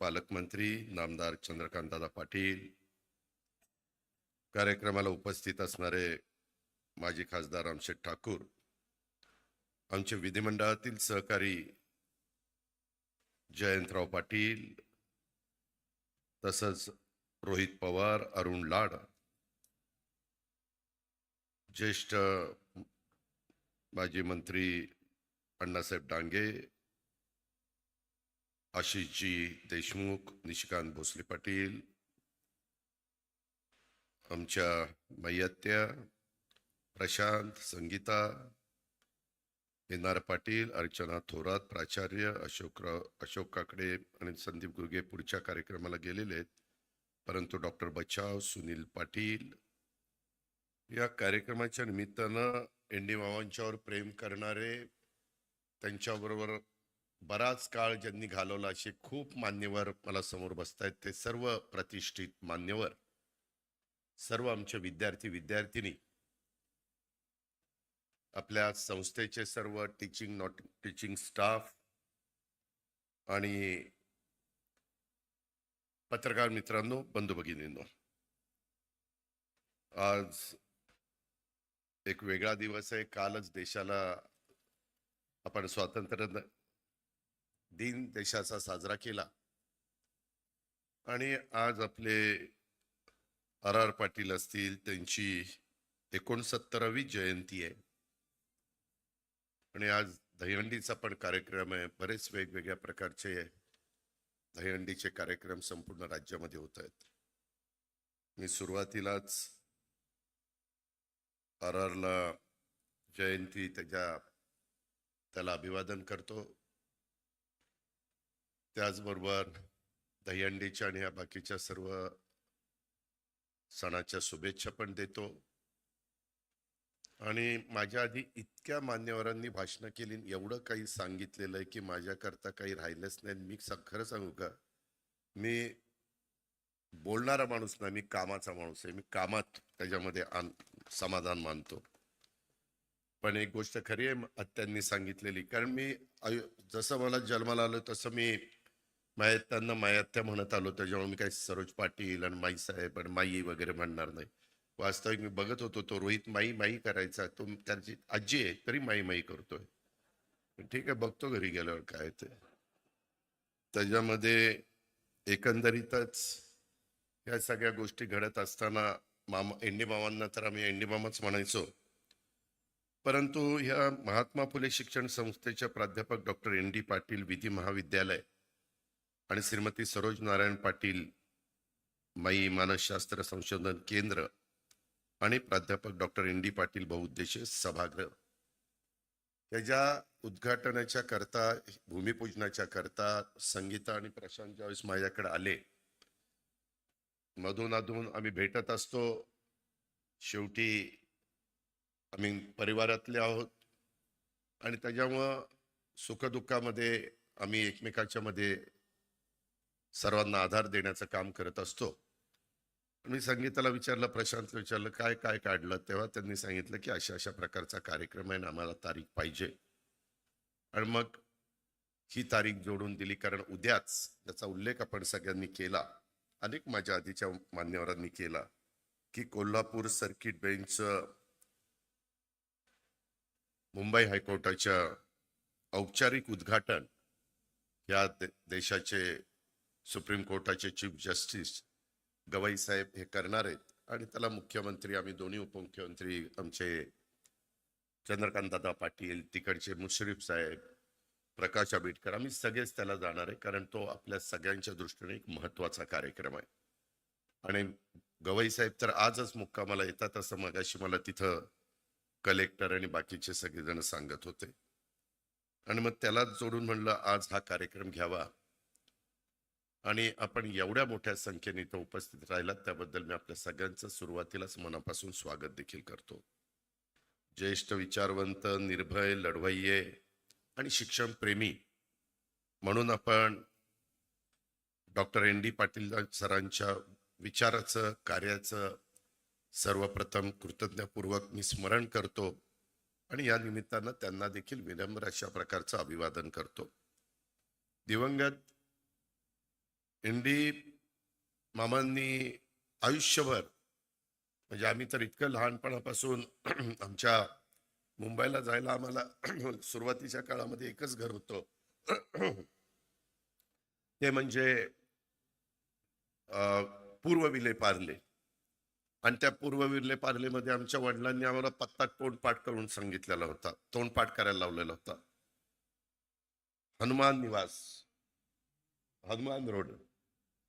पालकमंत्री नामदार चंद्रकांतदादा पाटील, कार्यक्रमाला उपस्थित असणारे माजी खासदार रामशेठ ठाकूर, आमचे विधिमंडळातील सहकारी जयंतराव पाटील, तसंच रोहित पवार, अरुण लाड, ज्येष्ठ माजी मंत्री अण्णासाहेब डांगे, आशिषजी देशमुख, निशिकांत भोसले पाटील, आमच्या मैयात्या प्रशांत, संगीता, एनार पाटील, अर्चना थोरात, प्राचार्य अशोक काकडे आणि संदीप गुरगे पुढच्या कार्यक्रमाला गेलेले आहेत. परंतु डॉक्टर बचाव, सुनील पाटील या कार्यक्रमाच्या निमित्तानं एनडी मामांच्यावर प्रेम करणारे, त्यांच्याबरोबर बराच काळ ज्यांनी घालवला असे खूप मान्यवर मला समोर बसतायत. ते सर्व प्रतिष्ठित मान्यवर, सर्व आमचे विद्यार्थी आपल्या संस्थेचे सर्व टीचिंग नॉट टीचिंग स्टाफ आणि पत्रकार मित्रांनो, बंधू भगिनींनो, आज एक वेगळा दिवस आहे. कालच देशाला आपण स्वातंत्र्य दिन देशाचा साजरा केला आणि आज आपले आर पाटील असतील, त्यांची 69वी जयंती आहे आणि आज दहीहंडीचा पण कार्यक्रम आहे. बरेच वेगवेगळ्या प्रकारचे दहीहंडीचे कार्यक्रम संपूर्ण राज्यामध्ये होत आहेत. मी सुरुवातीलाच आरला जयंती त्याला अभिवादन करतो. त्याचबरोबर दहीहंडीच्या आणि या बाकीच्या सर्व सणाच्या शुभेच्छा पण देतो. आणि माझ्या आधी इतक्या मान्यवरांनी भाषणं केली, एवढं काही सांगितलेलं आहे की माझ्याकरता काही राहिलंच नाही. मी खरं सांगू का, मी बोलणारा माणूस नाही, मी कामाचा माणूस आहे. मी कामात त्याच्यामध्ये समाधान मानतो. पण एक गोष्ट खरी आहे आत्यांनी सांगितलेली, कारण मी जसं मला जन्माला आलो तसं मी मायात्यांना मायात्या म्हणत आलो. त्याच्यामुळे मी काही सरोज पाटील आणि माई साहेब आणि माई वगैरे म्हणणार नाही. वास्तविक मी बघत होतो, तो रोहित माई माई करायचा, तो त्याची आजी आहे तरी माई माई करतोय. ठीक आहे, बघतो घरी गेल्यावर काय ते. त्याच्यामध्ये एकंदरीतच या सगळ्या गोष्टी घडत असताना एंडी मामांना तर आम्ही एंडी मामाच म्हणायचो. परंतु ह्या महात्मा फुले शिक्षण संस्थेच्या प्राध्यापक डॉक्टर एन डी पाटील विधी महाविद्यालय आणि श्रीमती सरोज नारायण पाटील माई मानसशास्त्र संशोधन केंद्र आणि प्राध्यापक डॉक्टर एन डी पाटील बहुउद्देशीय सभागृह याच्या उद्घाटनाच्या करता, भूमिपूजनाच्या करता संगीता आणि प्रशांत ज्यावेळेस माझ्याकडे आले, मधून अधून आम्ही भेटत असतो. शेवटी आम्ही परिवारातले आहोत आणि त्याच्यामुळं सुखदुःखामध्ये आम्ही एकमेकाच्या मध्ये सर्वांना आधार देण्याचं काम करत असतो. मी संगीताला विचारलं, प्रशांतला विचारलं काय काय काढलं, तेव्हा त्यांनी सांगितलं की अशा अशा प्रकारचा कार्यक्रम आहे, आम्हाला तारीख पाहिजे. आणि मग ही तारीख जोडून दिली, कारण उद्याच त्याचा उल्लेख आपण सगळ्यांनी केला, अनेक माझ्या आधीच्या मान्यवरांनी केला, की कोल्हापूर सर्किट बेंच मुंबई हायकोर्टाच्या औपचारिक उद्घाटन या देशाचे सुप्रीम कोर्टाचे चीफ जस्टिस गवाई साहेब हे करणार आहेत. आणि त्याला मुख्यमंत्री, आम्ही दोन्ही उपमुख्यमंत्री, आमचे चंद्रकांतदादा पाटील, तिकडचे मुश्रीफ साहेब, प्रकाश आंबेडकर, आम्ही सगळेच त्याला जाणार आहे, कारण तो आपल्या सगळ्यांच्या दृष्टीने एक महत्वाचा कार्यक्रम आहे. आणि गवाई साहेब तर आजच मुक्कामाला येतात असं मगाशी मला तिथं कलेक्टर आणि बाकीचे सगळेजण सांगत होते. आणि मग त्याला जोडून म्हणलं आज हा कार्यक्रम घ्यावा आणि आपण एवढ्या मोठ्या संख्येने इथं उपस्थित राहिलात त्याबद्दल मी आपल्या सगळ्यांचं सुरुवातीलाच मनापासून स्वागत देखील करतो. ज्येष्ठ विचारवंत, निर्भय, लढवय्ये आणि शिक्षण प्रेमी म्हणून आपण डॉक्टर एन डी पाटील सरांच्या विचाराचं, कार्याचं सर्वप्रथम कृतज्ञपूर्वक मी स्मरण करतो आणि या निमित्तानं त्यांना देखील विनम्र अशा प्रकारचं अभिवादन करतो. दिवंगत इंडी मामांनी आयुष्यभर, म्हणजे आम्ही तर इतकं लहानपणापासून आमच्या मुंबईला जायला आम्हाला सुरुवातीच्या काळामध्ये एकच घर होतं. ते म्हणजे पूर्व विले पार्ले. आणि त्या पूर्व विले पार्लेमध्ये आमच्या वडिलांनी आम्हाला पत्ता तोंडपाठ करून सांगितलेला होता, तोंडपाठ करायला लावलेला होता. हनुमान निवास, हनुमान रोड.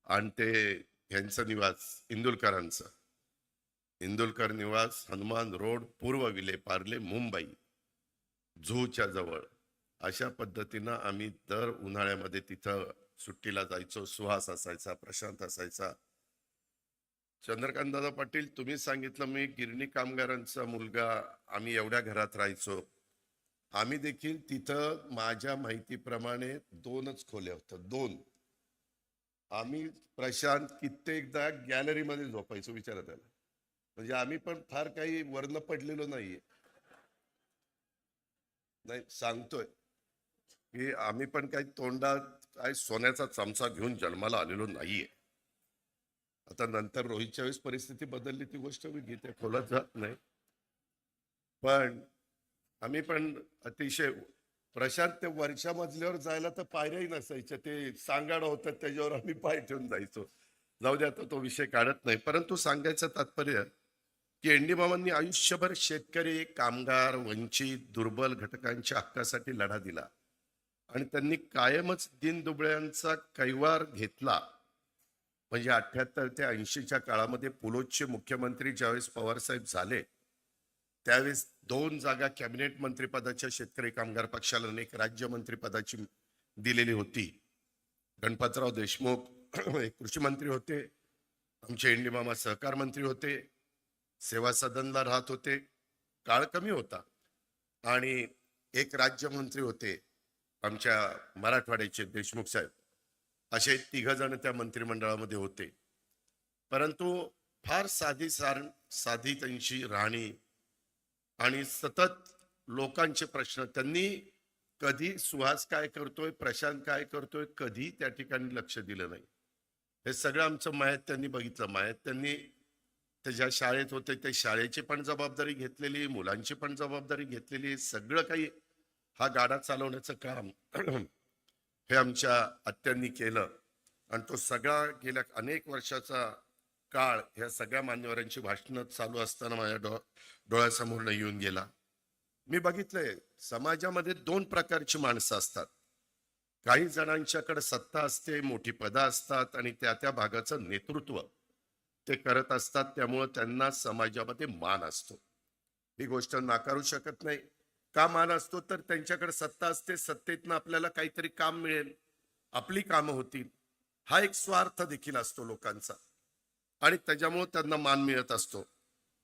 आणि ते ह्यांचं निवास इंदुलकरांचं, इंदुलकर निवास, हनुमान रोड, पूर्व विले पार्ले, मुंबई, झूच्या जवळ. अशा पद्धतीनं आम्ही दर उन्हाळ्यामध्ये तिथं सुट्टीला जायचो. सुहास असायचा, प्रशांत असायचा. चंद्रकांत दादा पाटील, तुम्ही सांगितलं मी गिरणी कामगारांचा मुलगा, आम्ही एवढ्या घरात राहायचो. आम्ही देखील तिथं माझ्या माहितीप्रमाणे 2च खोल्या होत्या, 2. आम्ही प्रशांत कित्येकदा गॅलरीमध्ये झोपायचो, विचारा त्याला. म्हणजे आम्ही पण फार काही वर्ण पडलेलो नाहीये. नाही, सांगतोय की आम्ही पण काही तोंडात काय सोन्याचा चमचा घेऊन जन्माला आलेलो नाहीये. आता नंतर रोहितच्या वेळेस परिस्थिती बदलली, ती गोष्ट मी घेते, खोलात जात नाही. पण आम्ही पण अतिशय, प्रशांत ते वरच्या मजल्यावर जायला तर पायऱ्याही नसायच्या, ते सांगाडं होतं त्याच्यावर आम्ही पाय ठेवून जायचो. जाऊ दे, आता तो विषय काढत नाही. परंतु सांगायचं तात्पर्य की एन डी मामांनी आयुष्यभर शेतकरी, कामगार, वंचित, दुर्बल घटकांच्या हक्कासाठी लढा दिला. आणि त्यांनी कायमच दीनदुबळ्यांचा कैवार घेतला. म्हणजे 78 ते 80च्या काळामध्ये पुलोदचे मुख्यमंत्री ज्यावेळेस पवारसाहेब झाले, त्यावेळेस 2 जागा कॅबिनेट मंत्रिपदाच्या शेतकरी कामगार पक्षाला आणि 1 राज्यमंत्रीपदाची दिलेली होती. गणपतराव देशमुख एक कृषी मंत्री होते, आमचे एन डी मामा सहकार मंत्री होते, सेवा सदनला राहत होते, काळ कमी होता. आणि 1 राज्यमंत्री होते आमच्या मराठवाड्याचे, देशमुख साहेब. असे 3 जण त्या मंत्रिमंडळामध्ये होते. परंतु फार साधी त्यांची राहणी, आणि सतत लोकांचे प्रश्न. त्यांनी कधी सुहास काय करतोय, प्रशांत काय करतोय, कधी त्या ठिकाणी लक्ष दिलं नाही. हे सगळं आमचं मायात त्यांनी बघितलं. मायात त्यांनी ते ज्या शाळेत होते त्या शाळेची पण जबाबदारी घेतलेली, मुलांची पण जबाबदारी घेतलेली, सगळं काही हा गाडा चालवण्याचं काम हे आमच्या आत्यांनी केलं. आणि तो सगळा गेल्या अनेक वर्षाचा काळ ह्या सगळ्या मान्यवरांची भाषणं चालू असताना माझ्या डोळ्यासमोर येऊन गेला. मी बघितलंय समाजामध्ये 2 प्रकारची माणसं असतात. काही जणांच्याकडे सत्ता असते, मोठी पदं असतात, आणि त्या त्या भागाचं नेतृत्व ते करत असतात, त्यामुळं त्यांना समाजामध्ये मान असतो. ही गोष्ट नाकारू शकत नाही. का मान असतो? तर त्यांच्याकडे सत्ता असते, सत्तेतनं आपल्याला काहीतरी काम मिळेल, आपली कामं होतील, हा एक स्वार्थ देखील असतो लोकांचा, आणि त्याच्यामुळे त्यांना मान मिळत असतो.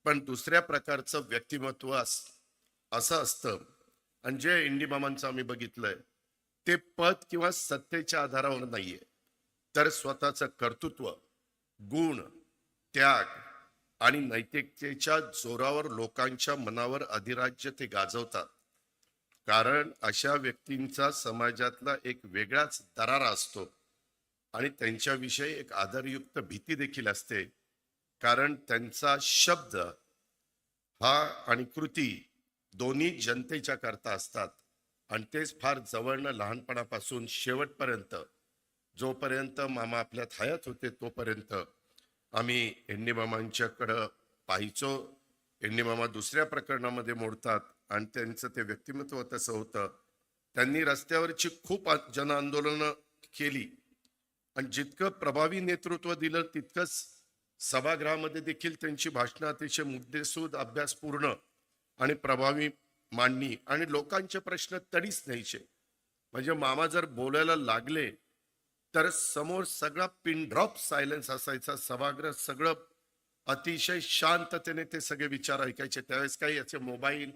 पण दुसऱ्या प्रकारचं व्यक्तिमत्व असं असतं, आणि जे इंडी मामांचं आम्ही बघितलंय, ते पद किंवा सत्तेच्या आधारावर नाहीये, तर स्वतःचं कर्तृत्व, गुण, त्याग आणि नैतिकतेच्या जोरावर लोकांच्या मनावर अधिराज्य ते गाजवतात. कारण अशा व्यक्तींचा समाजातला एक वेगळाच दरारा असतो, आणि त्यांच्याविषयी एक आदरयुक्त भीती देखील असते. कारण त्यांचा शब्द हा आणि कृती दोन्ही जनतेच्या करता असतात. आणि तेच फार जवळनं लहानपणापासून शेवटपर्यंत, जोपर्यंत मामा आपल्यात हयात होते तोपर्यंत आम्ही एन्नी मामांच्याकडं पाहायचो. एन्नी मामा दुसऱ्या प्रकरणामध्ये मोडतात, आणि त्यांचं ते व्यक्तिमत्व तसं होतं. त्यांनी रस्त्यावरची खूप जन आंदोलनं केली, आणि जितकं प्रभावी नेतृत्व दिलं तितकंच सभागृहामध्ये देखील त्यांची भाषणं अतिशय मुद्देसूद, अभ्यासपूर्ण आणि प्रभावी मांडणी, आणि लोकांचे प्रश्न तडीच न्यायचे. म्हणजे मामा जर बोलायला लागले तर समोर सगळा पिन ड्रॉप सायलेन्स असायचा, सभागृह सगळं अतिशय शांततेने ते सगळे विचार ऐकायचे. त्यावेळेस काही याचे मोबाईल,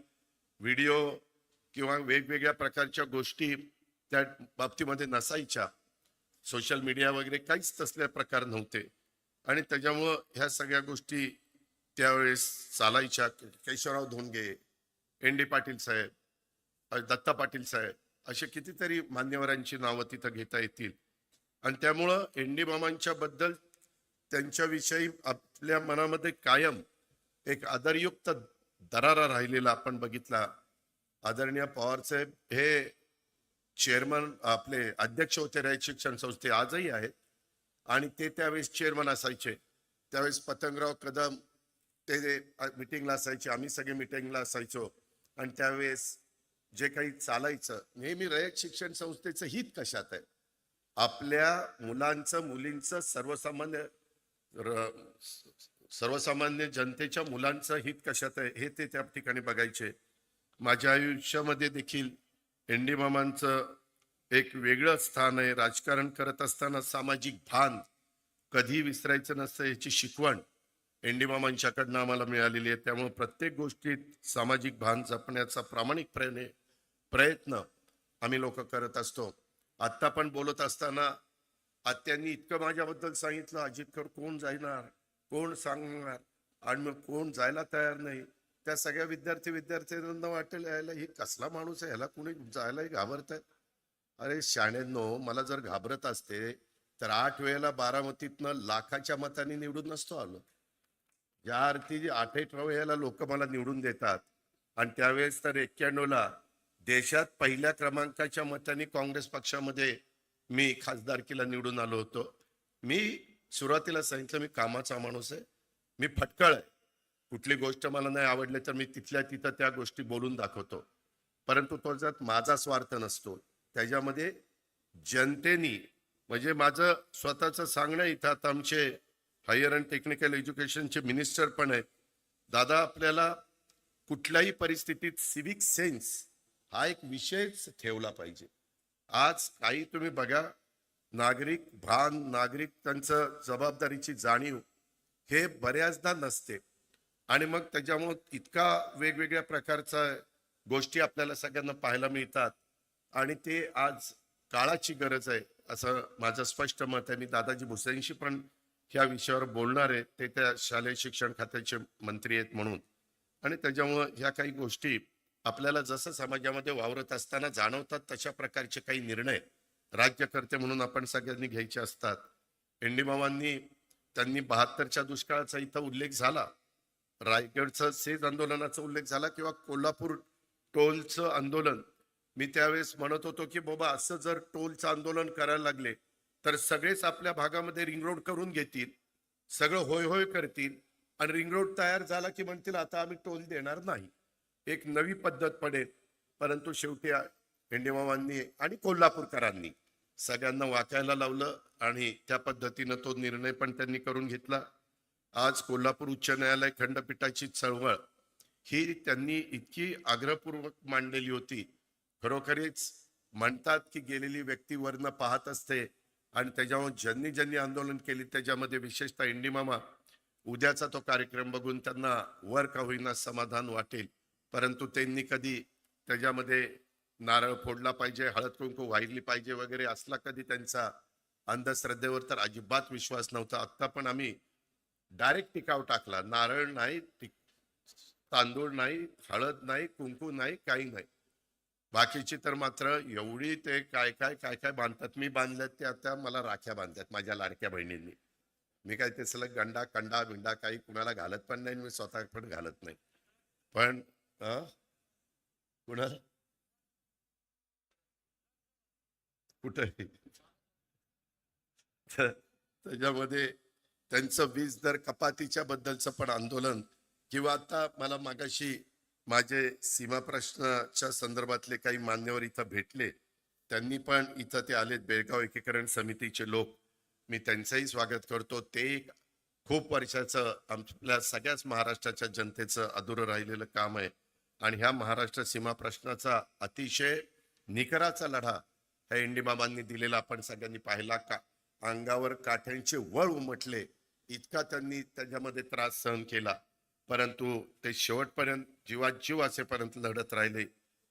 व्हिडिओ किंवा वेगवेगळ्या प्रकारच्या गोष्टी त्या बाबतीमध्ये नसायच्या. सोशल मीडिया वगैरे काहीच तसले प्रकार नव्हते, आणि त्याच्यामुळं ह्या सगळ्या गोष्टी त्यावेळेस चालायच्या. केशवराव धोंडगे, एन डी पाटील साहेब, दत्ता पाटील साहेब, असे कितीतरी मान्यवरांची नावं तिथं घेता येतील. आणि त्यामुळं एनडी मामांच्या बद्दल त्यांच्याविषयी आपल्या मनामध्ये कायम एक आदरयुक्त दरारा राहिलेला आपण बघितला. आदरणीय पवार साहेब हे चेअरमन आपले अध्यक्ष होते रयत शिक्षण संस्थे, आजही आहेत. आणि ते त्यावेळेस चेअरमन असायचे. त्यावेळेस पतंगराव कदम ते मिटिंगला असायचे, आम्ही सगळे मिटिंगला असायचो. आणि त्यावेळेस जे काही चालायचं, नेहमी रयत शिक्षण संस्थेचं हित कशात आहे, आपल्या मुलांचं मुलींचं सर्वसामान्य जनतेच्या मुलांचं हित कशात आहे हे ते त्या ठिकाणी बघायचे. माझ्या आयुष्यामध्ये देखील एनडी मामांचं एक वेगळं स्थान आहे. राजकारण करत असताना सामाजिक भान कधी विसरायचं नसतं याची शिकवण एनडी मामांच्याकडनं आम्हाला मिळालेली आहे. त्यामुळे प्रत्येक गोष्टीत सामाजिक भान जपण्याचा प्रामाणिकपणे प्रयत्न आम्ही लोक करत असतो. आत्ता पण बोलत असताना आत्यांनी इतकं माझ्याबद्दल सांगितलं, अजितकर कोण जाणार, कोण सांगणार, आणि मग कोण जायला तयार नाही. त्या सगळ्या विद्यार्थ्यांना वाटेल यायला ही कसला माणूस आहे, ह्याला कुणी जायलाही घाबरत आहे. अरे शाण्यांनो, मला जर घाबरत असते तर 8 वेळेला बारामतीतनं लाखाच्या मतांनी निवडून नसतो आलो. ज्या अर्थी 8 वेळेला लोक मला निवडून देतात, आणि त्यावेळेस तर 91ला देशात पहिल्या क्रमांकाच्या मतांनी काँग्रेस पक्षामध्ये मी खासदारकीला निवडून आलो होतो. मी सुरुवातीला सांगितलं, मी कामाचा माणूस आहे, मी फटकळ आहे. कुठली गोष्ट मला नाही आवडली तर मी तिथल्या तिथं त्या गोष्टी बोलून दाखवतो. परंतु तो जर माझा स्वार्थ नसतो, त्याच्यामध्ये जनतेनी, म्हणजे माझं स्वतःचं सांगणं, इथं आता आमचे हायर अँड टेक्निकल एज्युकेशनचे मिनिस्टर पण आहेत. दादा, आपल्याला कुठल्याही परिस्थितीत सिव्हिक सेन्स हा एक विषयच ठेवला पाहिजे. आज काही तुम्ही बघा, नागरिक भान, नागरिक त्यांचं जबाबदारीची जाणीव हे बऱ्याचदा नसते. आणि मग त्याच्यामुळे इतका वेगवेगळ्या प्रकारच्या गोष्टी आपल्याला सगळ्यांना पाहायला मिळतात. आणि ते आज काळाची गरज आहे असं माझं स्पष्ट मत आहे. मी दादाजी भुसेंशी पण ह्या विषयावर बोलणार आहे, ते त्या शालेय शिक्षण खात्याचे मंत्री आहेत म्हणून. आणि त्याच्यामुळं ह्या काही गोष्टी आपल्याला जसं समाजामध्ये वावरत असताना जाणवतात, तशा प्रकारचे काही निर्णय राज्यकर्ते म्हणून आपण सगळ्यांनी घ्यायचे असतात. एनडी मामांनी त्यांनी 72च्या दुष्काळाचा इथं उल्लेख झाला, रायगडचं सेज आंदोलनाचा उल्लेख झाला, किंवा कोल्हापूर टोलचं आंदोलन. मी त्यावेळेस म्हणत होतो की बाबा, असं जर टोलचं आंदोलन करायला लागले तर सगळेच आपल्या भागामध्ये रिंग रोड करून घेतील, सगळं होय होय करतील, आणि रिंग रोड तयार झाला की म्हणतील आता आम्ही टोल देणार नाही, एक नवी पद्धत पडेल. परंतु शेवटी एनडी मामांनी आणि कोल्हापूरकरांनी सगळ्यांना वाकायला लावलं, आणि त्या पद्धतीनं तो निर्णय पण त्यांनी करून घेतला. आज कोल्हापूर उच्च न्यायालय खंडपीठाची चळवळ ही त्यांनी इतकी आग्रहपूर्वक मांडलेली होती. खरोखरीच म्हणतात की गेलेली व्यक्ती वरनं पाहत असते, आणि त्याच्यावर ज्यांनी ज्यांनी आंदोलन केली त्याच्यामध्ये विशेषतः एनडी मामा, उद्याचा तो कार्यक्रम बघून त्यांना वर का होईना समाधान वाटेल. परंतु त्यांनी कधी त्याच्यामध्ये नारळ फोडला पाहिजे, हळद कुंकू वाहिली पाहिजे वगैरे असला कधी त्यांचा अंधश्रद्धेवर तर अजिबात विश्वास नव्हता. आत्ता पण आम्ही डायरेक्ट टिकाव टाकला, नारळ नाही, तांदूळ नाही, हळद नाही, कुंकू नाही, काही नाही. बाकीची तर मात्र एवढी ते काय काय काय काय बांधतात. मी बांधल्यात ते आता मला राख्या बांधतात माझ्या लाडक्या बहिणींनी. मी काय ते सलग गंडा कंडा बिंडा काही कुणाला घालत पण नाही, मी स्वतः पण घालत नाही. पण कुणाला कुठे त्याच्यामध्ये त्यांचं वीज दर कपातीच्या बद्दलचं पण आंदोलन, किंवा आता मला मागाशी माझे सीमा प्रश्नाच्या संदर्भातले काही मान्यवर इथं भेटले, त्यांनी पण इथं ते आलेत, बेळगाव एकीकरण समितीचे लोक. मी त्यांचंही स्वागत करतो. ते खूप वर्षाचं आपल्या सगळ्याच महाराष्ट्राच्या जनतेचं अधुरं राहिलेलं काम आहे. आणि ह्या महाराष्ट्र सीमा प्रश्नाचा अतिशय निकराचा लढा ह्या एनडी मामांनी दिलेला आपण सगळ्यांनी पाहिला. का अंगावर काठ्यांचे वळ उमटले, इतका त्यांनी त्याच्यामध्ये त्रास सहन केला. परंतु ते शेवटपर्यंत जीवात जीव असेपर्यंत लढत राहिले,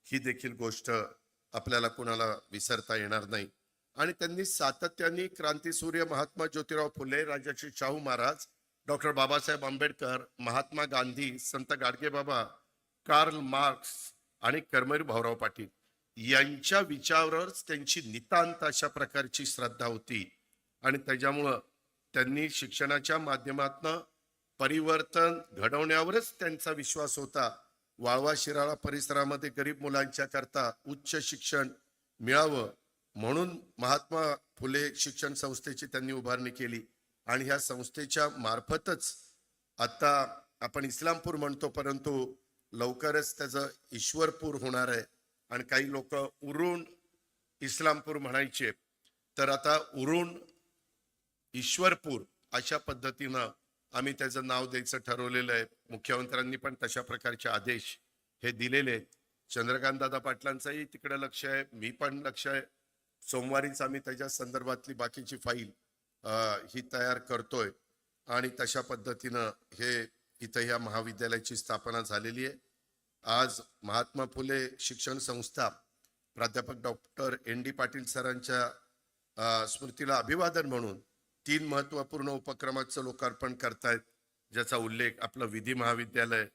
ही देखील गोष्ट आपल्याला कुणाला विसरता येणार नाही. आणि त्यांनी सातत्याने क्रांतीसूर्य महात्मा ज्योतिराव फुले, राजर्षी शाहू महाराज, डॉक्टर बाबासाहेब आंबेडकर, महात्मा गांधी, संत गाडगेबाबा, कार्ल मार्क्स आणि कर्मवीर भाऊराव पाटील यांच्या विचारावरच त्यांची नितांत अशा प्रकारची श्रद्धा होती. आणि त्याच्यामुळं त्यांनी शिक्षणाच्या माध्यमातून परिवर्तन घडवण्यावरच त्यांचा विश्वास होता. वाळवा शिराळा परिसरामध्ये गरीब मुलांच्या करता उच्च शिक्षण मिळावं म्हणून महात्मा फुले शिक्षण संस्थेची त्यांनी उभारणी केली आणि ह्या संस्थेच्या मार्फतच आता आपण इस्लामपूर म्हणतो, परंतु लवकरच त्याचं ईश्वरपूर होणार आहे. आणि काही लोक उरून इस्लामपूर म्हणायचे, तर आता उरून ईश्वरपूर अशा पद्धतीनं आम्ही त्याचं नाव द्यायचं ठरवलेलं आहे. मुख्यमंत्र्यांनी पण तशा प्रकारचे आदेश हे दिलेले आहेत. चंद्रकांत दादा पाटलांचंही तिकडे लक्ष आहे, मी पण लक्ष आहे. सोमवारीच आम्ही त्याच्या संदर्भातली बाकीची फाईल ही तयार करतोय आणि तशा पद्धतीनं हे इथं ह्या महाविद्यालयाची स्थापना झालेली आहे. आज महात्मा फुले शिक्षण संस्था प्राध्यापक डॉक्टर ND पाटील सरांच्या स्मृतीला अभिवादन म्हणून 3 महत्वपूर्ण उपक्रमाचं लोकार्पण करतायत, ज्याचा उल्लेख आपलं विधी महाविद्यालय,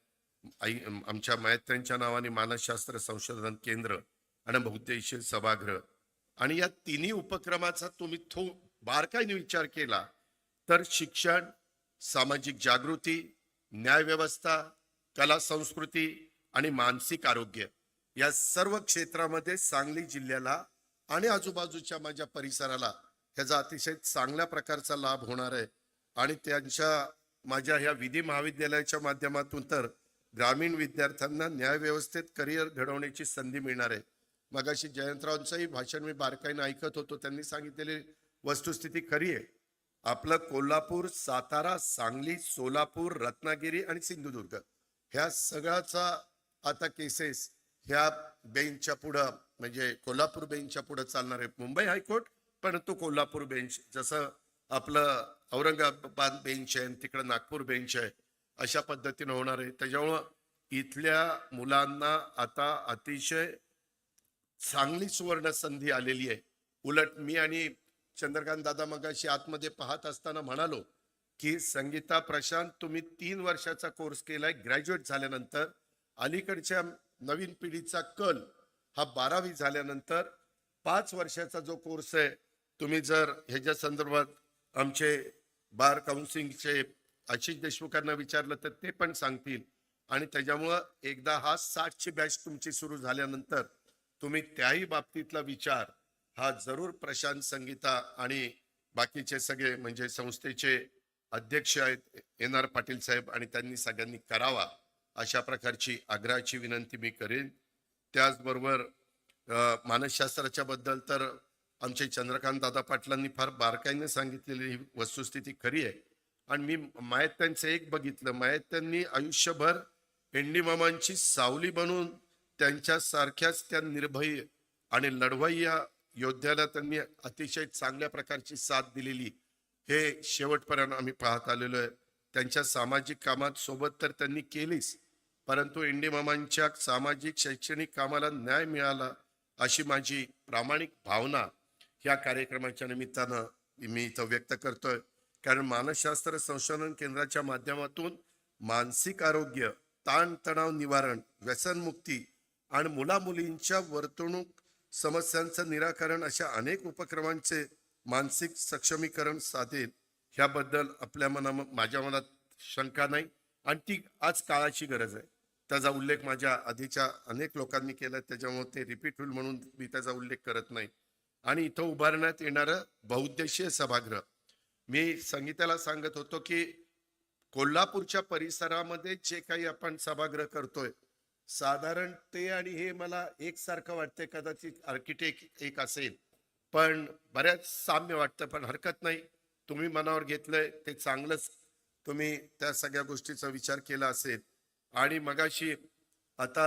आमच्या मयत्यांच्या नावाने मानसशास्त्र संशोधन केंद्र आणि बहुउद्देशीय सभागृह. आणि या तिन्ही उपक्रमाचा तुम्ही बारकाईने विचार केला तर शिक्षण, सामाजिक जागृती, न्याय व्यवस्था, कला संस्कृती आणि मानसिक आरोग्य या सर्व क्षेत्रामध्ये सांगली जिल्ह्याला आणि आजूबाजूच्या माझ्या परिसराला ह्याचा अतिशय चांगल्या प्रकारचा लाभ होणार आहे. आणि माझ्या ह्या विधी महाविद्यालयाच्या माध्यमातून तर ग्रामीण विद्यार्थ्यांना न्याय व्यवस्थेत करिअर घडवण्याची संधी मिळणार आहे. मगाशी जयंतरावांचंही भाषण मी बारकाईने ऐकत होतो, त्यांनी सांगितलेली वस्तुस्थिती खरी आहे. आपलं कोल्हापूर, सातारा, सांगली, सोलापूर, रत्नागिरी आणि सिंधुदुर्ग ह्या सगळ्याचा आता केसेस ह्या बेंचच्या पुढं, म्हणजे कोल्हापूर बेंचच्या पुढं चालणार आहे. मुंबई हायकोर्ट, परंतु कोल्हापूर बेंच, जसं आपलं औरंगाबाद बेंच आहे तिकडं नागपूर बेंच आहे, अशा पद्धतीनं होणार आहे. त्याच्यामुळं इथल्या मुलांना आता अतिशय चांगली सुवर्ण संधी आलेली आहे. उलट मी आणि चंद्रकांत दादा मगाशी आतमध्ये पाहत असताना म्हणालो की संगीता प्रशांत, तुम्ही 3 वर्षाचा कोर्स केलाय ग्रॅज्युएट झाल्यानंतर. अलीकडच्या नवीन पिढीचा कल हा 12वी झाल्यानंतर 5 वर्षाचा जो कोर्स आहे, तुम्ही जर ह्याच्या संदर्भात आमचे बार काउन्सिलचे आशिष देशमुखांना विचारलं तर ते पण सांगतील. आणि त्याच्यामुळं एकदा हा 60ची बॅच तुमची सुरू झाल्यानंतर तुम्ही त्याही बाबतीतला विचार हा जरूर प्रशांत, संगीता आणि बाकीचे सगळे म्हणजे संस्थेचे अध्यक्ष आहेत NR पाटील साहेब आणि त्यांनी सगळ्यांनी करावा, अशा प्रकारची आग्रहाची विनंती मी करेन. त्याचबरोबर मानसशास्त्राच्या बद्दल तर आमचे चंद्रकांत दादा पाटलांनी फार बारकाईने सांगितलेली ही वस्तुस्थिती खरी आहे. आणि मी मायत्यांचं एक बघितलं, मायत्यांनी आयुष्यभर ND मामांची सावली बनून त्यांच्या सारख्याच त्या निर्भय आणि लढवय्या योद्ध्याला त्यांनी अतिशय चांगल्या प्रकारची साथ दिलेली हे शेवटपर्यंत आम्ही पाहत आलेलो आहे. त्यांच्या सामाजिक कामात सोबत तर त्यांनी केलीच, परंतु ND मामांच्या सामाजिक शैक्षणिक कामाला न्याय मिळाला अशी माझी प्रामाणिक भावना ह्या कार्यक्रमाच्या निमित्तानं मी इथं व्यक्त करतोय. कारण मानसशास्त्र संशोधन केंद्राच्या माध्यमातून मानसिक आरोग्य, ताणतणाव निवारण, व्यसनमुक्ती आणि मुलामुलींच्या वर्तणूक समस्यांचं निराकरण अशा अनेक उपक्रमांचे मानसिक सक्षमीकरण साधेल ह्याबद्दल माझ्या मनात शंका नाही. आणि ती आज काळाची गरज आहे. त्याचा उल्लेख माझ्या आधीच्या अनेक लोकांनी केला, त्याच्यामुळे ते रिपीट होईल म्हणून मी त्याचा उल्लेख करत नाही. आणि इथं उभारण्यात येणारं बहुउद्देशीय सभागृह, मी संगीताला सांगत होतो की कोल्हापूरच्या परिसरामध्ये जे काही आपण सभागृह करतोय, साधारण ते आणि हे मला एकसारखं वाटतंय. कदाचित आर्किटेक्ट एक असेल, पण बऱ्याच साम्य वाटतं. पण हरकत नाही, तुम्ही मनावर घेतलंय ते चांगलंच, तुम्ही त्या सगळ्या गोष्टीचा विचार केला असेल. आणि मगाशी आता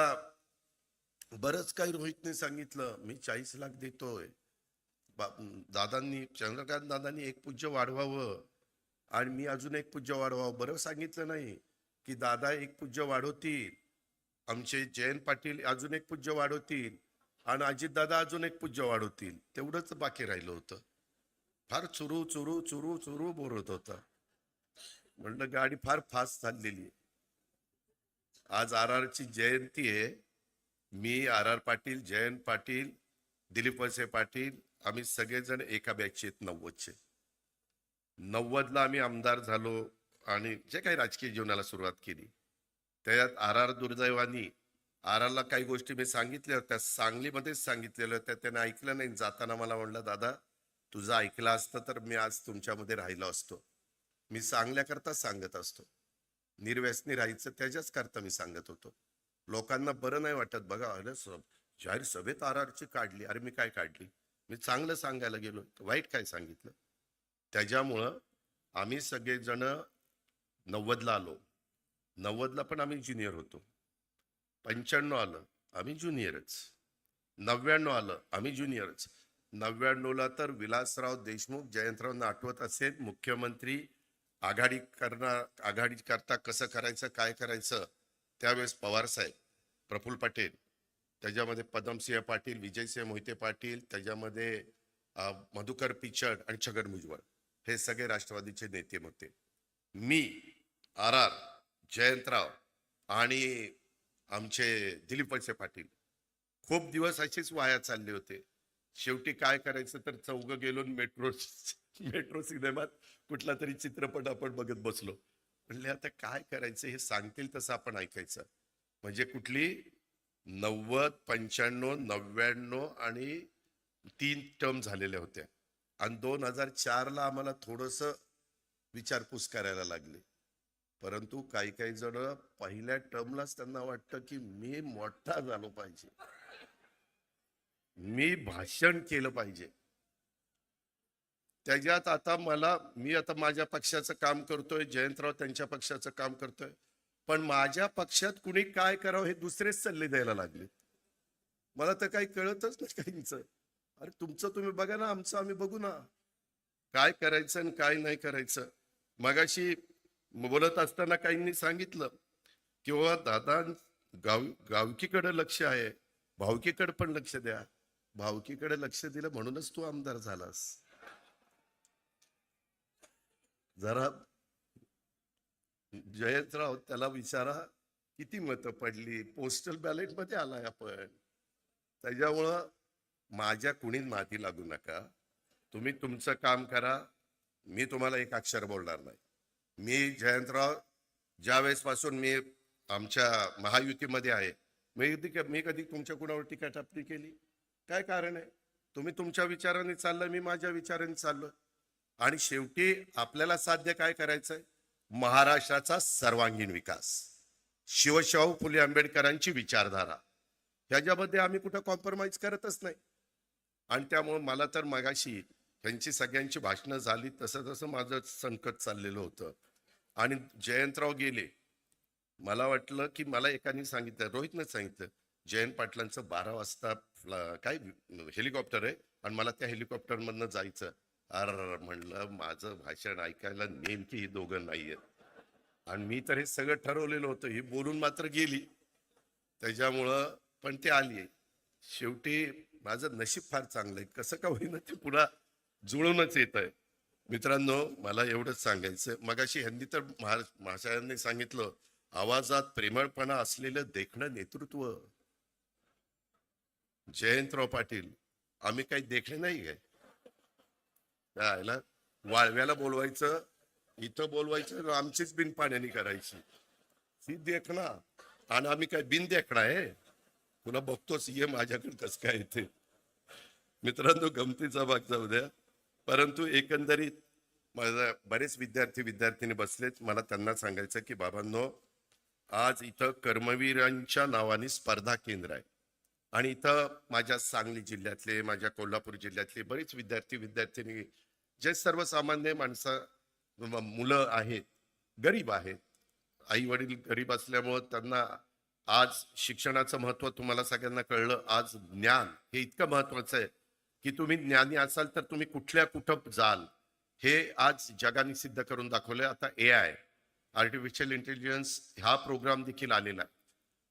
बरंच काही रोहितने सांगितलं, मी 40 लाख देतोय. दादांनी, चंद्रकांत दादांनी एक पूज्य वाढवावं आणि मी अजून एक पूज्य वाढवावं. बरं सांगितलं नाही की दादा एक पूज्य वाढवतील, आमचे जयंत पाटील अजून एक पूज्य वाढवतील आणि अजितदादा अजून एक पूज्य वाढवतील. तेवढंच बाकी राहिलं होतं. फार चुरू चुरू चुरू चुरू बोलत होता. म्हणलं गाडी फार फास्ट चाललेली आहे. आज RRची जयंती आहे. मी RR पाटील, जयंत पाटील, दिलीप वळसे पाटील, आम्ही सगळेजण एका बॅचचे 90चे. 90ला आम्ही आमदार झालो आणि जे काही राजकीय जीवनाला सुरुवात केली त्याच्यात आर आर दुर्दैवानी आर आरला काही गोष्टी मी सांगितल्या होत्या, सांगलीमध्येच सांगितलेल्या होत्या, त्याने ऐकलं नाही. जाताना मला म्हणलं, दादा तुझं ऐकलं असतं तर मी आज तुमच्यामध्ये राहिलो असतो. मी सांगल्याकरता सांगत असतो, निर्व्यसनी राहायचं त्याच्याच करता मी सांगत होतो. लोकांना बरं नाही वाटत बघा, अरे जाहीर सभेत आर आरची काढली. अरे मी काय काढली? मी चांगलं सांगायला गेलो, वाईट काय सांगितलं? त्याच्यामुळं आम्ही सगळेजण 90ला आलो. 90ला पण आम्ही ज्युनियर होतो. 95 आलं आम्ही ज्युनियरच. 99 आलं आम्ही ज्युनियरच. 99ला तर विलासराव देशमुख, जयंतरावांना आठवत असेल, मुख्यमंत्री आघाडी करता कसं करायचं काय करायचं, त्यावेळेस पवार साहेब, प्रफुल्ल पटेल, त्याच्यामध्ये पदमसिंह पाटील, विजयसिंह मोहिते पाटील, त्याच्यामध्ये मधुकर पिचड आणि छगन भुजबळ, हे सगळे राष्ट्रवादीचे नेते होते. मी, आर आर, जयंतराव आणि आमचे दिलीप वळसे पाटील खूप दिवस असेच वाया चालले होते. शेवटी काय करायचं तर चौघं गेलो मेट्रो सिनेमात कुठला तरी चित्रपट आपण बघत बसलो. म्हणले आता काय करायचं, हे सांगतील तसं आपण ऐकायचं. म्हणजे कुठली 90, 95, 99 आणि 3 टर्म झालेल्या होत्या. आणि 2004ला आम्हाला थोडस विचारपूस करायला लागली. परंतु काही काही जण पहिल्या टर्मलाच त्यांना वाटतं की मी मोठा झालो पाहिजे, मी भाषण केलं पाहिजे. त्याच्यात आता मी आता माझ्या पक्षाचं काम करतोय, जयंतराव त्यांच्या पक्षाचं काम करतोय, पण माझ्या पक्षात कुणी काय करावं हे दुसरेच सल्ले द्यायला लागले. मला तर काही कळतच नाही काहींचं. अरे तुमचं तुम्ही बघा ना, आमचं आम्ही बघू ना, काय करायचं आणि काय नाही करायचं. मगाशी बोलत असताना काहींनी सांगितलं किंवा दादा गावकीकडे लक्ष आहे, भावकीकडे पण लक्ष द्या. भावकीकडे लक्ष दिलं म्हणूनच तू आमदार झालास. जरा जयंतराव त्याला विचारा किती मतं पडली, पोस्टल बॅलेट मध्ये आलाय आपण. त्याच्यामुळं माझ्या कुणी माती लागू नका, तुम्ही तुमचं काम करा. मी तुम्हाला एक अक्षर बोलणार नाही. मी जयंतराव ज्या पासून मी आमच्या महायुतीमध्ये आहे, मी कधी तुमच्या कुणावर टीका टापणी केली? काय कारण आहे? तुम्ही तुमच्या विचाराने चाललं, मी माझ्या विचाराने चाललोय. आणि शेवटी आपल्याला साध्य काय करायचंय? महाराष्ट्राचा सर्वांगीण विकास, शिवशाहू फुले आंबेडकरांची विचारधारा, ह्याच्यामध्ये आम्ही कुठं कॉम्प्रोमाइज करतच नाही. आणि त्यामुळे मला तर मगाशी त्यांची सगळ्यांची भाषणं झाली तसं तसं माझं संकट चाललेलं होतं. आणि जयंतराव गेले. मला वाटलं की मला एकाने सांगितलं, रोहितनं सांगितलं, जयंत पाटलांचं 12 वाजता काय हेलिकॉप्टर आहे आणि मला त्या हेलिकॉप्टर मधनं जायचं. अर म्हणलं, माझं भाषण ऐकायला नेमकी ही दोघं नाहीयेत. आणि मी तर हे सगळं ठरवलेलं होतं, ही बोलून मात्र गेली. त्याच्यामुळं पण ते आली. शेवटी माझं नशीब फार चांगलं आहे, कसं का होईना ते पुन्हा जुळूनच येत आहे. मित्रांनो, मला एवढंच सांगायचं, मगाशी ह्यांनी तर महाशयांनी सांगितलं, आवाजात प्रेमळपणा असलेलं देखणं नेतृत्व. जयंतराव पाटील, आम्ही काही देखणे नाही काय? वाळव्याला बोलवायचं, इथं बोलवायचं, आमचीच बिन पाण्यानी करायची ही देखणा. आणि आम्ही काय बिन देखणा आहे? तुला बघतोच, ये माझ्याकडे कसं काय येते. मित्रांनो, गमतीचा भाग जाऊ द्या, परंतु एकंदरीत माझा बरेच विद्यार्थी बसलेत. मला त्यांना सांगायचं की बाबांनो, आज इथं कर्मवीरांच्या नावाने स्पर्धा केंद्र आहे. आणि इथं माझ्या सांगली जिल्ह्यातले, माझ्या कोल्हापूर जिल्ह्यातले बरेच विद्यार्थिनी, जे सर्वसामान्य मुलं आहेत, गरीब आहेत, आई वडील गरीब असल्यामुळं त्यांना आज शिक्षणाचं महत्व तुम्हाला सगळ्यांना कळलं. आज ज्ञान हे इतकं महत्वाचं आहे की तुम्ही ज्ञानी असाल तर तुम्ही कुठं जाल, हे आज जगाने सिद्ध करून दाखवलंय. आता AI, आर्टिफिशियल इंटेलिजन्स, हा प्रोग्राम देखील आलेला आहे.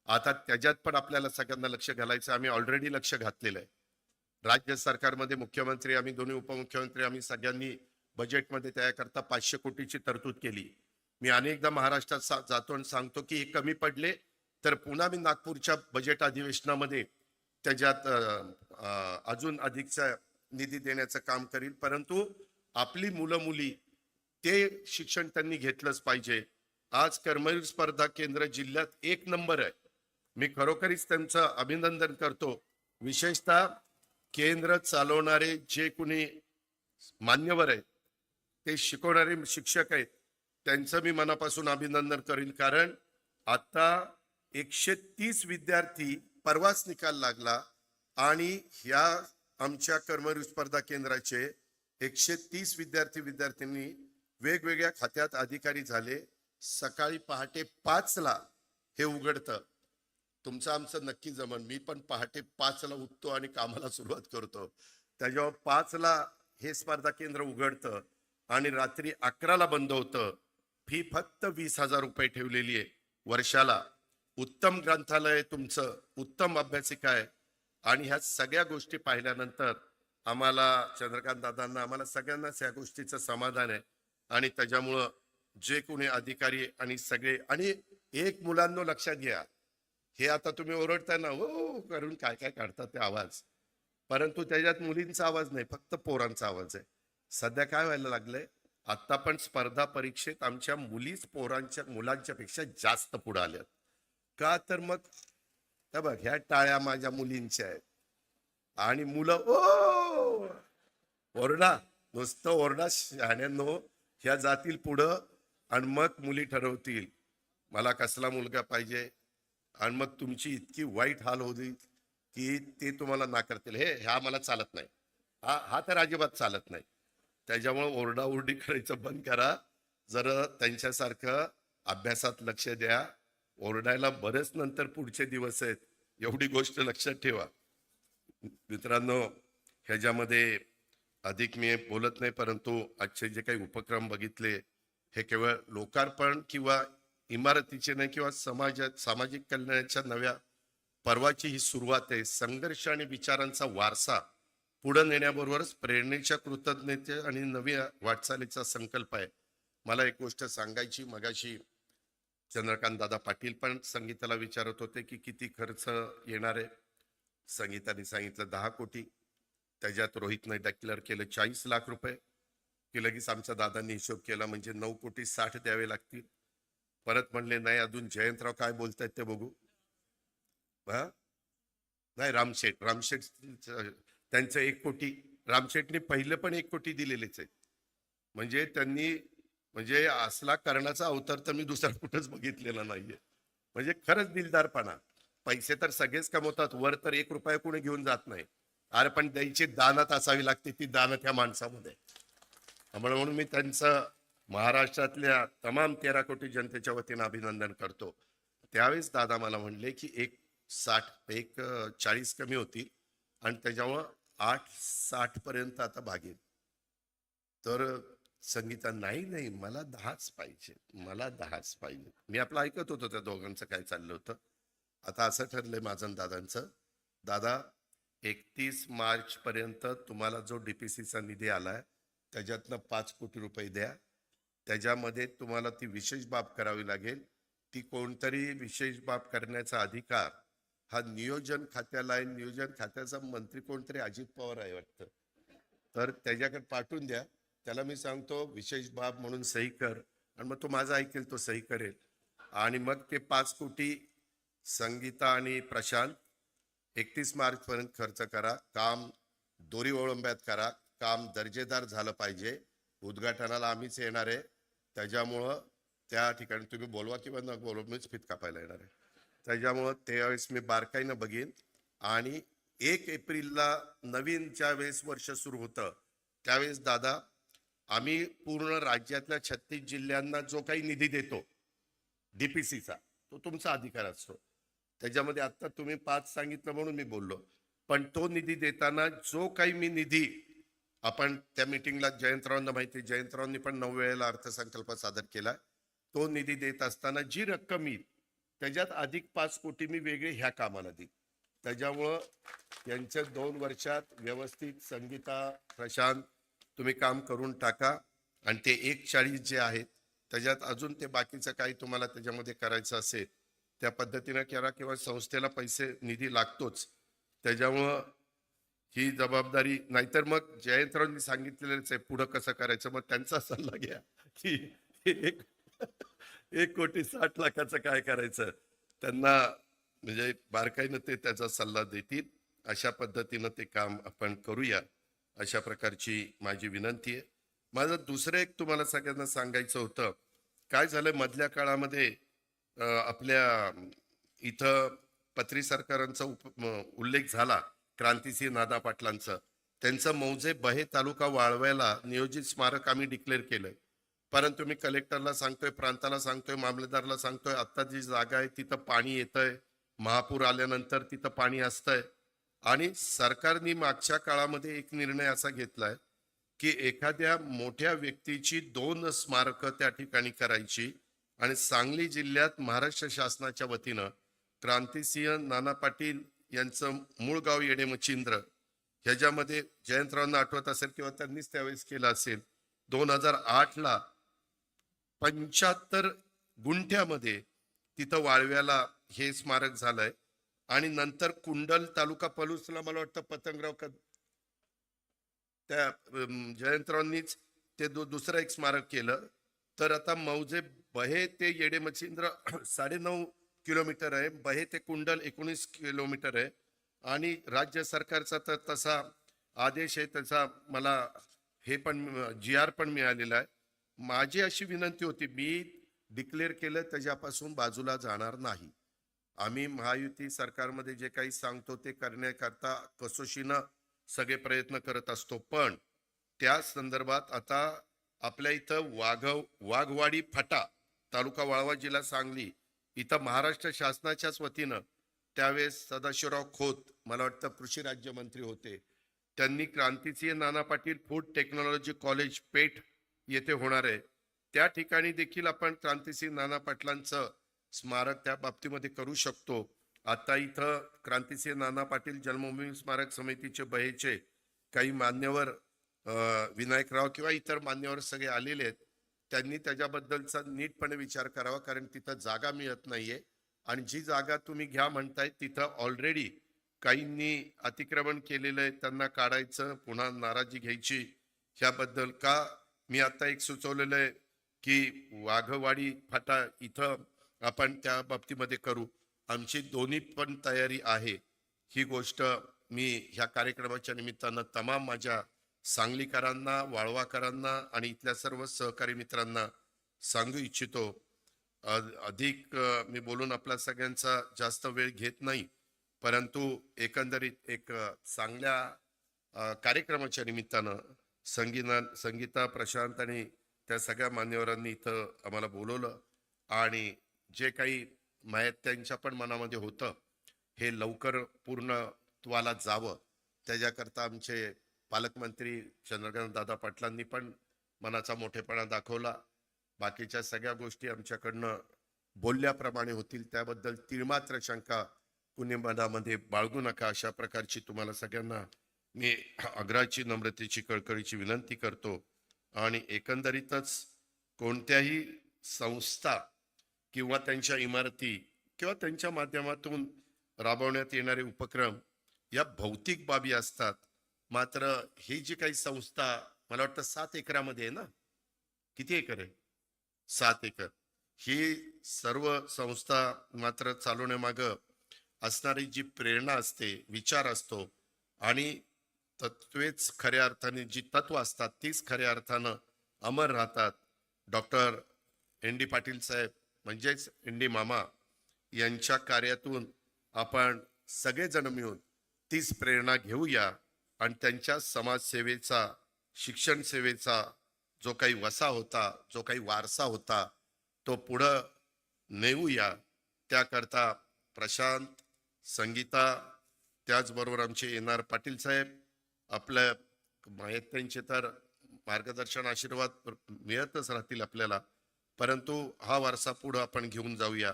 आता त्याच्यात पण आपल्याला सगळ्यांना लक्ष घालायचं. आम्ही ऑलरेडी लक्ष घातलेलं आहे. राज्य सरकारमध्ये मुख्यमंत्री, आम्ही दोन्ही उपमुख्यमंत्री, आम्ही सगळ्यांनी बजेटमध्ये त्याकरता 500 कोटीची तरतूद केली. मी अनेकदा महाराष्ट्रात जातो आणि सांगतो की हे कमी पडले तर पुन्हा मी नागपूरच्या बजेट अधिवेशनामध्ये त्याच्यात अजून अधिकचा निधी देण्याचं काम करील. परंतु आपली मुलं मुली ते शिक्षण त्यांनी घेतलंच पाहिजे. आज कर्मवीर स्पर्धा केंद्र जिल्ह्यात 1 नंबर आहे. मी खरोखरीच त्यांचं अभिनंदन करतो. विशेषतः केंद्र चालवणारे जे कोणी मान्यवर आहेत, ते शिकवणारे शिक्षक आहेत, त्यांचं मी मनापासून अभिनंदन करीन. कारण आता 130 विद्यार्थी परवाच निकाल लागला आणि ह्या आमच्या कर्मवीर स्पर्धा केंद्राचे 130 विद्यार्थी वेगवेगळ्या खात्यात अधिकारी झाले. सकाळी पहाटे 5ला हे उघडतं. तुमचं आमचं नक्की जमन. मी पण पहाटे 5ला उठतो आणि कामाला सुरुवात करतो. त्याच्यावर 5ला हे स्पर्धा केंद्र उघडतं आणि रात्री 11ला बंद होतं. फी फक्त 20,000 रुपये ठेवलेली आहे वर्षाला. उत्तम ग्रंथालय तुमचं, उत्तम अभ्यासिका आहे. आणि ह्या सगळ्या गोष्टी पाहिल्यानंतर आम्हाला चंद्रकांत दादांना, आम्हाला सगळ्यांनाच या गोष्टीचं समाधान आहे. आणि त्याच्यामुळं जे कोणी अधिकारी आणि सगळे, आणि एक मुलांनो लक्षात घ्या, हे आता तुम्ही ओरडताय ना हो करून काय काय काढतात ते आवाज, परंतु त्याच्यात मुलींचा आवाज नाही, फक्त पोरांचा आवाज आहे. सध्या काय व्हायला लागलंय, आता पण स्पर्धा परीक्षेत आमच्या मुलीच मुलांच्या पेक्षा जास्त पुढे आल्यात. का तर मग बघ, ह्या टाळ्या माझ्या मुलींच्या आहेत आणि मुलं ओ ओरडा, नुसतं ओरडा शहाण्यांनो, ह्या जातील पुढं आणि मग मुली ठरवतील मला कसला मुलगा पाहिजे. आणि मग तुमची इतकी वाईट हाल होईल की ते तुम्हाला नाकारतील. ह्या मला चालत नाही, हा तर अजिबात चालत नाही. त्याच्यामुळे ओरडाओरडी करायचं बंद करा. जरा त्यांच्यासारखं अभ्यासात लक्ष द्या. ओरडायला बरेच नंतर पुढचे दिवस आहेत, एवढी गोष्ट लक्षात ठेवा. मित्रांनो, ह्याच्यामध्ये अधिक मी बोलत नाही, परंतु आजचे जे काही उपक्रम बघितले हे केवळ लोकार्पण किंवा इमारतीचे नाही, किंवा सामाजिक कल्याणाच्या नव्या पर्वाची ही सुरुवात आहे. संघर्ष आणि विचारांचा वारसा पुढे नेण्याबरोबरच प्रेरणेच्या कृतज्ञते आणि नव्या वाटचालीचा संकल्प आहे. मला एक गोष्ट सांगायची, मगाशी चंद्रकांत दादा पाटील पण संगीताला विचारत होते की किती खर्च येणार आहे. संगीताने सांगितलं 10 कोटी. त्याच्यात रोहितने डिक्लेअर केलं 40 लाख रुपये, की लगेच आमच्या दादांनी हिशोब केला, म्हणजे 9,60 द्यावे लागतील. परत म्हणले नाही, अजून जयंतराव काय बोलतायत ते बघू. हा नाही, रामशेठ त्यांचं 1 कोटी. रामशेठने पहिले पण 1 कोटी दिलेलेच आहेत. म्हणजे त्यांनी, म्हणजे असला कर्णाचा अवतार तर मी दुसरा कुठंच बघितलेला नाहीये. म्हणजे खरंच दिलदारपणा. पैसे तर सगळेच कमवतात, वर तर 1 रुपया कोणी घेऊन जात नाही. अरे पण द्यायची दानत असावी लागते, ती दानत ह्या माणसामध्ये. म्हणून मी त्यांचं महाराष्ट्रातल्या तमाम 13 कोटी जनतेच्या वतीनं अभिनंदन करतो. त्यावेळेस दादा मला म्हणले की 40 कमी होतील आणि त्याच्यामुळं 8-60 पर्यंत आता भागेल. तर संगीता नाही, मला 10च पाहिजे, मला 10च पाहिजे. मी आपलं ऐकत होतो त्या दोघांचं काय चाललं होतं. आता असं ठरलंय माझं दादांचं, दादा 31 मार्च पर्यंत तुम्हाला जो डीपीसीचा निधी आलाय त्याच्यातनं 5 कोटी रुपये द्या. त्याच्यामध्ये तुम्हाला ती विशेष बाब करावी लागेल. ती कोणतरी विशेष बाब करण्याचा अधिकार हा नियोजन खात्याला आहे. नियोजन खात्याचा मंत्री कोणतरी अजित पवार आहे वाटतं, तर त्याच्याकडे पाठवून द्या. त्याला मी सांगतो विशेष बाब म्हणून सही कर, आणि मग तो माझा ऐकेल, तो सही करेल. आणि मग ते 5 कोटी संगीता आणि प्रशांत 31 मार्च पर्यंत खर्च करा. काम दोरी ओळंब्यात करा. काम दर्जेदार झालं पाहिजे. उद्घाटनाला आम्हीच येणार आहे, त्याच्यामुळं त्या ठिकाणी तुम्ही बोलवा किंवा न बोलवा, मीच फित कापायला येणार आहे. त्याच्यामुळं त्यावेळेस मी बारकाईनं बघीन. आणि 1 एप्रिलला नवीन ज्या वेळेस वर्ष सुरू होतं त्यावेळेस दादा, आम्ही पूर्ण राज्यातल्या 36 जिल्ह्यांना जो काही निधी देतो डीपीसीचा, तो तुमचा अधिकार असतो. त्याच्यामध्ये आता तुम्ही 5 सांगितलं म्हणून मी बोललो, पण तो निधी देताना जो काही मी निधी, आपण त्या मिटिंगला जयंतरावांना माहिती, जयंतरावांनी पण 9 वेळेला अर्थसंकल्प सादर केला. तो निधी देत असताना जी रक्कम येईल त्याच्यात अधिक 5 कोटी मी वेगळे ह्या कामाला देईन. त्याच्यामुळं यांच्या 2 वर्षात व्यवस्थित संगीता, प्रशांत तुम्ही काम करून टाका. आणि ते 140 जे आहेत त्याच्यात अजून ते बाकीचं काही तुम्हाला त्याच्यामध्ये करायचं असेल त्या पद्धतीनं करा, किंवा संस्थेला पैसे निधी लागतोच, त्याच्यामुळं ही जबाबदारी. नाहीतर मग जयंतरावांनी सांगितलेलंच आहे पुढं कसं करायचं, मग त्यांचा सल्ला घ्या की एक 1,60,00,000चं काय करायचं. त्यांना म्हणजे बारकाईनं ते त्याचा सल्ला देतील. अशा पद्धतीनं ते काम आपण करूया, अशा प्रकारची माझी विनंती आहे. माझं दुसरं एक तुम्हाला सगळ्यांना सांगायचं होतं. काय झालं मधल्या काळामध्ये आपल्या इथं पत्री सरकारांचा उल्लेख झाला, क्रांतिसिंह नाना पाटलांचं. त्यांचं मौजे बहे तालुका वाळव्याला नियोजित स्मारक आम्ही डिक्लेअर केलंय. परंतु मी कलेक्टरला सांगतोय, प्रांताला सांगतोय, मामलेदारला सांगतोय, आता जी जागा आहे तिथं पाणी येतंय, महापूर आल्यानंतर तिथं पाणी असतंय. आणि सरकारने मागच्या काळामध्ये एक निर्णय असा घेतलाय की एखाद्या मोठ्या व्यक्तीची 2 स्मारकं त्या ठिकाणी करायची. आणि सांगली जिल्ह्यात महाराष्ट्र शासनाच्या वतीनं क्रांतिसिंह नाना पाटील यांचं मूळ गाव येडेमचिंद्र, ह्याच्यामध्ये जयंतरावांना आठवत असेल किंवा त्यांनीच त्यावेळेस केलं असेल, 2008ला 75 गुंठ्यामध्ये तिथं वाळव्याला हे स्मारक झालंय. आणि नंतर कुंडल तालुका पलूसला मला वाटतं पतंगराव त्या जयंतरावांनीच ते दुसरं एक स्मारक केलं. तर आता मौजे बहे ते येडे मच्छिंद्र 9.5 किलोमीटर आहे, बहे ते कुंडल 19 किलोमीटर आहे. आणि राज्य सरकारचा तर तसा आदेश आहे, त्याचा मला हे पण GR पण मिळालेला आहे. माझी अशी विनंती होती, मी डिक्लेअर केलं त्याच्यापासून बाजूला जाणार नाही. आम्ही महायुती सरकारमध्ये जे काही सांगतो ते करण्याकरता कसोशीनं सगळे प्रयत्न करत असतो. पण त्या संदर्भात आता आपल्या इथं वाघवाडी फाटा तालुका वाळवा जिल्हा सांगली इथं महाराष्ट्र शासनाच्याच वतीनं त्यावेळेस सदाशिवराव खोत मला वाटतं कृषी राज्यमंत्री होते, त्यांनी Krantisinh Nana Patil food technology college पेठ येथे होणार आहे, त्या ठिकाणी देखील आपण क्रांतिसिंह नाना पाटलांचं स्मारक त्या बाबतीमध्ये करू शकतो. आता इथं क्रांतिसिंह नाना पाटील जन्मभूमी स्मारक समितीचे बहेचे काही मान्यवर विनायकराव किंवा इतर मान्यवर सगळे आलेले आहेत. त्यांनी त्याच्याबद्दलचा नीटपणे विचार करावा, कारण तिथं जागा मिळत नाहीये. आणि जी जागा तुम्ही घ्या म्हणताय तिथं ऑलरेडी काहींनी अतिक्रमण केलेलं आहे, त्यांना काढायचं, पुन्हा नाराजी घ्यायची. ह्याबद्दल का मी आता एक सुचवलेलं आहे की वाघवाडी फाटा इथं आपण त्या बाबतीमध्ये करू. आमची दोन्ही पण तयारी आहे. ही गोष्ट मी ह्या कार्यक्रमाच्या निमित्तानं तमाम माझ्या सांगलीकरांना, वाळवाकरांना आणि इथल्या सर्व सहकारी मित्रांना सांगू इच्छितो. अधिक मी बोलून आपला सगळ्यांचा जास्त वेळ घेत नाही, परंतु एकंदरीत एक चांगल्या कार्यक्रमाच्या निमित्तानं संगीता प्रशांत आणि त्या सगळ्या मान्यवरांनी इथं आम्हाला बोलवलं. आणि जे काही त्यांच्या पण मनामध्ये होतं हे लवकर पूर्णत्वाला जावं, त्याच्याकरता आमचे पालकमंत्री चंद्रकांत दादा पाटलांनी पण मनाचा मोठेपणा दाखवला. बाकीच्या सगळ्या गोष्टी आमच्याकडनं बोलल्याप्रमाणे होतील, त्याबद्दल तिळमात्र शंका कुणी मनामध्ये बाळगू नका, अशा प्रकारची तुम्हाला सगळ्यांना मी आग्रहाची, नम्रतेची, कळकळीची विनंती करतो. आणि एकंदरीतच कोणत्याही संस्था किंवा त्यांच्या इमारती किंवा त्यांच्या माध्यमातून राबवण्यात येणारे उपक्रम या भौतिक बाबी असतात. मात्र ही जी काही संस्था मला वाटतं 7 एकरामध्ये आहे ना, किती एकर आहे? 7 एकर. ही सर्व संस्था मात्र चालवण्यामागं असणारी जी प्रेरणा असते, विचार असतो आणि तत्वेच खऱ्या अर्थाने जी तत्व असतात तीच खऱ्या अर्थानं अमर राहतात. डॉक्टर ND पाटील साहेब म्हणजेच ND मामा यांच्या कार्यातून आपण सगळेजण मिळून तीच प्रेरणा घेऊया आणि त्यांच्या समाजसेवेचा, शिक्षण सेवेचा जो काही वसा होता, जो काही वारसा होता, तो पुढं नेऊया. त्याकरता प्रशांत, संगीता, त्याचबरोबर आमचे NR पाटील साहेब, आपल्या त्यांचे तर मार्गदर्शन, आशीर्वाद मिळतच राहतील आपल्याला, परंतु हा वारसा पुढे आपण घेऊन जाऊया,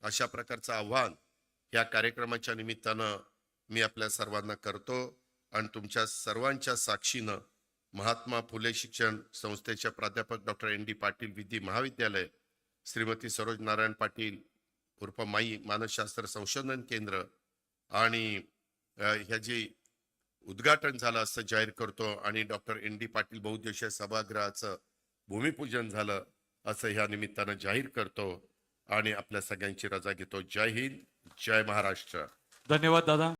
अशा प्रकारचं आव्हान या कार्यक्रमाच्या निमित्तानं मी आपल्या सर्वांना करतो. आणि तुमच्या सर्वांच्या साक्षीनं महात्मा फुले शिक्षण संस्थेच्या प्राध्यापक डॉक्टर ND पाटील विधी महाविद्यालय, श्रीमती सरोज नारायण पाटील उर्फ माई मानसशास्त्र संशोधन केंद्र आणि ह्याची उद्घाटन झालं असं जाहीर करतो. आणि डॉक्टर ND पाटील बहुउद्देशीय सभागृहाचं भूमिपूजन झालं असं ह्या निमित्तानं जाहीर करतो आणि आपल्या सगळ्यांची रजा घेतो. जय हिंद, जय महाराष्ट्र. धन्यवाद दादा.